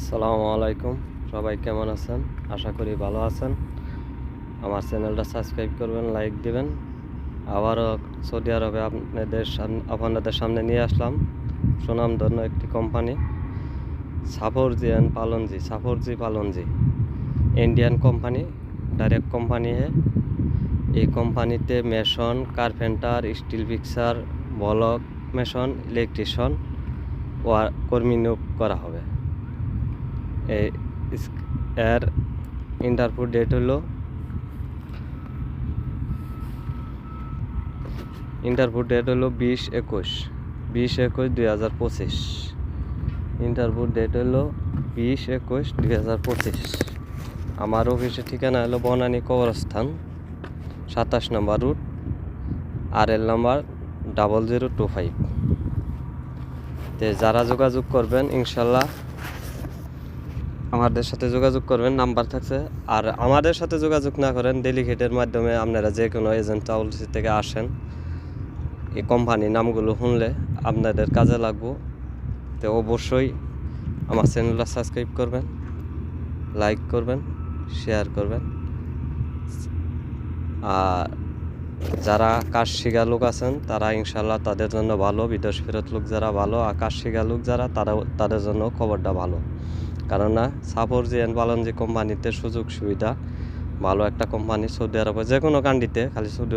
আসসালামু আলাইকুম, সবাই কেমন আছেন? আশা করি ভালো আছেন। আমার চ্যানেলটা সাবস্ক্রাইব করবেন, লাইক দিবেন। আবারও সৌদি আরবে আপনাদের সামনে নিয়ে আসলাম সুনামধন্য একটি company, Shapoorji and Pallonji Indian company, direct company है। ये কোম্পানিতে mason, carpenter, steel fixer, block mason, electrician কর্মী নিয়োগ করা হবে। এর ইন্টারভিউ ডেট হলো 20/21/2025। ইন্টারভিউ ডেট হলো 20/21/2025। আমার অফিসের ঠিকানা হলো বনানী কবরস্থান, 27 নম্বর রুট, RL নাম্বার 0025। যারা যোগাযোগ করবেন ইনশাল্লাহ আমাদের সাথে যোগাযোগ করবেন, নাম্বার থাকছে। আর আমাদের সাথে যোগাযোগ না করেন, ডেলিগেটের মাধ্যমে আপনারা যে কোনো এজেন্ট ট্রাভেলস থেকে আসেন, এই কোম্পানির নামগুলো শুনলে আপনাদের কাজে লাগবো। তো অবশ্যই আমার চ্যানেলটা সাবস্ক্রাইব করবেন, লাইক করবেন, শেয়ার করবেন। আর যারা কাজ শিখা লোক আছেন তারা ইনশাল্লাহ তাদের জন্য ভালো, বিদেশ ফেরত লোক যারা ভালো, আর কাজ শিখা লোক যারা তাদের জন্য খবরটা ভালো। কেননা সাফরজি অ্যান্ড পালনজি কোম্পানিতে সুযোগ সুবিধা ভালো, একটা কোম্পানি সৌদি আরবে যে কোনো কান্ট্রিতে, খালি সৌদি